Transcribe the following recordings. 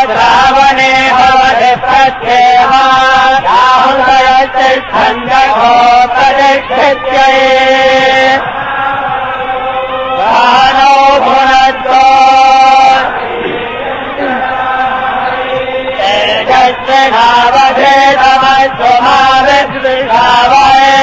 रावणे भवति प्रत्येवा राहुलयतिष्ठन्यो प्रतिष्ठित्यै भानो भुनद्यो तेजस्य नावधेतमस्तु मा विद्विषावहे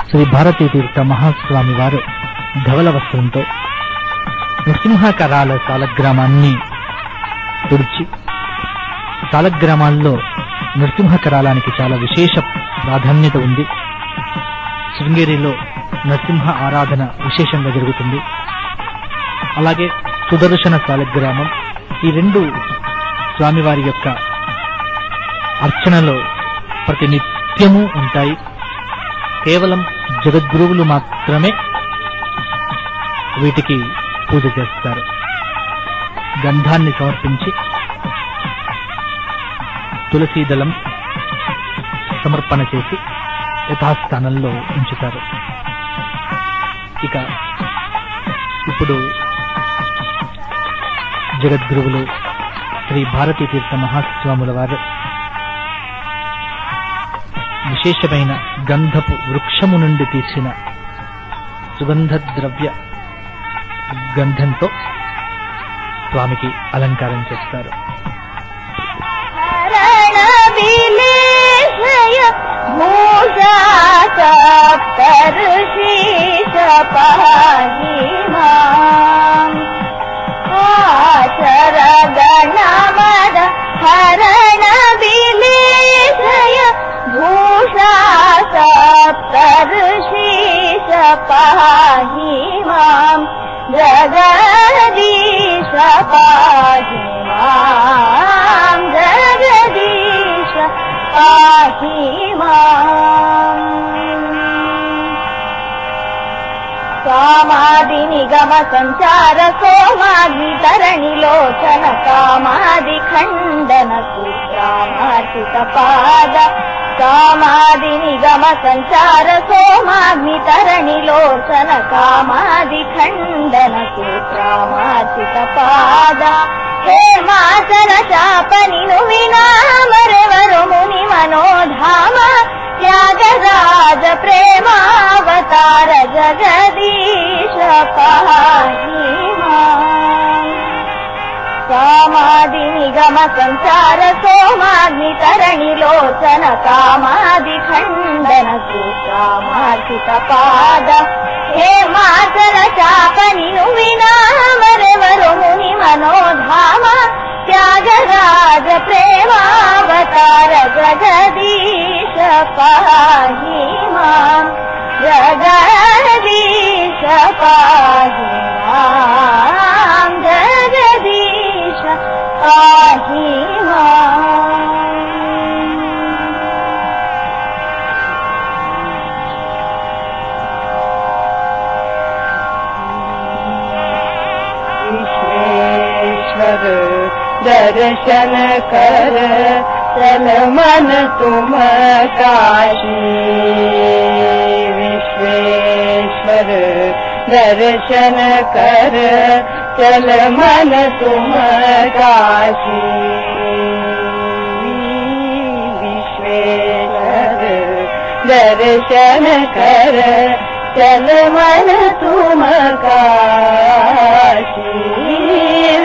శ్రీ భారతీ తీర్థ మహాస్వామి వారు ధవల వస్త్రంతో నృసింహకరాల సాలగ్రామాన్ని తుడిచి, సాలగ్రామాల్లో నృసింహకరాలానికి చాలా విశేష ప్రాధాన్యత ఉంది. శృంగేరిలో నరసింహ ఆరాధన విశేషంగా జరుగుతుంది. అలాగే సుదర్శన సాలగ్రామం, ఈ రెండు స్వామివారి యొక్క అర్చనలో ప్రతి నిత్యము ఉంటాయి. కేవలం జగద్గురువులు మాత్రమే వీటికి పూజ చేస్తారు. గంధాన్ని సమర్పించి తులసీదళం సమర్పణ చేసి యథాస్థానంలో ఉంచుతారు. ఇక ఇప్పుడు జగద్గురువులు శ్రీ భారతీ తీర్థ మహాస్వాముల వారు విశేషమైన గంధపు వృక్షము నుండి తీసిన సుగంధ ద్రవ్య గంధంతో స్వామికి అలంకారం చేస్తారు. सप्तर्षीश पाहि मां जगदीश पाहि मां जगदीश पाहि मां कामादि निगम संचार सोमाग्नि तरणि लोचन कामादि खंडन सूत्रामार्चित पाद कामादि निगम संचार सोमाग्नि तरणि लोचन कामादि खंडन सूत्रामार्चित पाद हेमाचल चापनिनु विनामरेवरु मुनि मनोधाम त्यागराज प्रेमावतार जगदीश पाहि मां कामादि निगम संचार सोमाग्नि तरणि लोचन कामादि खंडन सूत्रामार्चित पाद हेमाचल चापनिनु विनामरेवरु मुनि मनोधाम त्यागराज प्रेमावतार जगदीश पाहि मां जगदीश पाहि मां जगदीश पाहि मां विश्वेश्वर दर्शन कर चल मन तुम काशी विश्वेश्वर दर्शन कर चल मन तुम काशी विश्वेश्वर दर्शन कर चल मन तुम काशी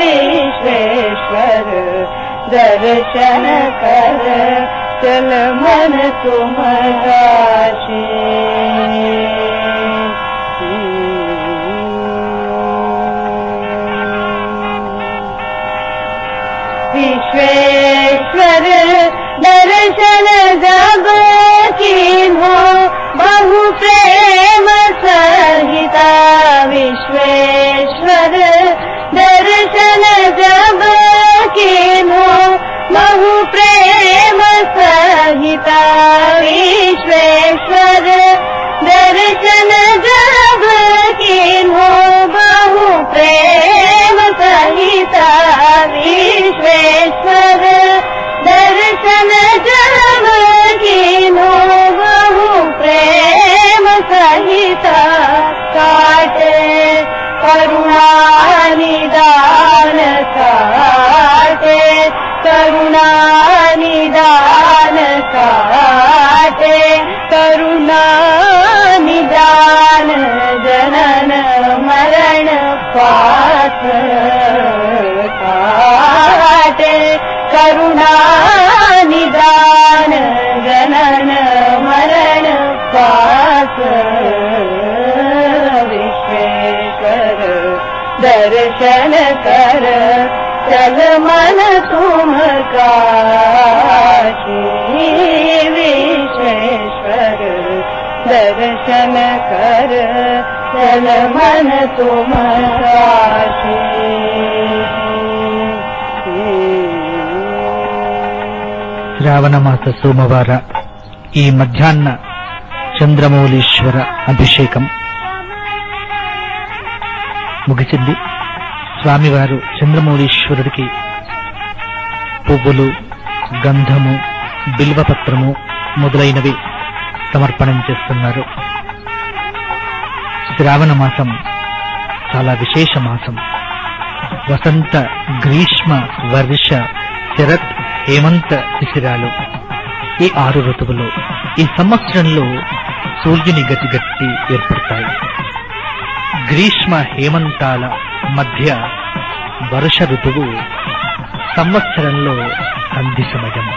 विश्वेश्वर दर्शन कर चल मन तुम काशी विश्वेश्वर दर्शन जब कीन्हो बहु प्रेम सहिता विश्वेश्वर दर्शन जब कीन्हो बहु प्रेम सहिता विश्वेश्वर दर्शन जब कीन्हो बहु प्रेम सहिता विश्वेश्वर दर्शन जब कीन्हो बहु प्रेम सहिता काटे करुणा निदान काटे करुणा निदान काटे करुणा निदान जनन मरण पाथ काटे करुणा निदान जनन मरण पाथ विश्वेश्वर दर्शन कर चल मन तुम काशी विश्वेश्वर दर्शन कर चल मन तुम काशी శ్రావణమాస సోమవార ఈ మధ్యాహ్న చంద్రమౌళీశ్వర అభిషేకం ముగిసింది. స్వామివారు చంద్రమౌళీశ్వరుడికి పువ్వులు, గంధము, బిల్వపత్రము మొదలైనవి సమర్పణం చేస్తున్నారు. శ్రావణ మాసం చాలా విశేష మాసం. వసంత, గ్రీష్మ, వర్ష, శరత్, హేమంత శిశిరాలు ఈ 6 ఋతువులు ఈ సంవత్సరంలో సూర్యుని గతిగట్టి ఏర్పడతాయి. గ్రీష్మ హేమంతాల మధ్య వర్ష ఋతువు సంవత్సరంలో సంధి సమయం,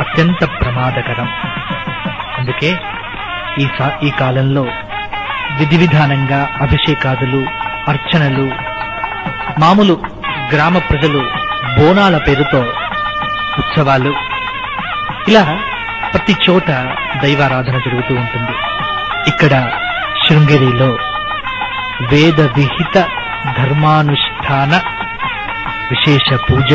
అత్యంత ప్రమాదకరం. అందుకే ఈ కాలంలో విధి విధానంగా అభిషేకాదులు, అర్చనలు, మామూలు గ్రామ ప్రజలు బోనాల పేరుతో ఉత్సవాలు, ఇలా ప్రతి చోట దైవారాధన జరుగుతూ ఉంటుంది. ఇక్కడ శృంగేరిలో వేద విహిత ధర్మానుష్ఠాన విశేష పూజ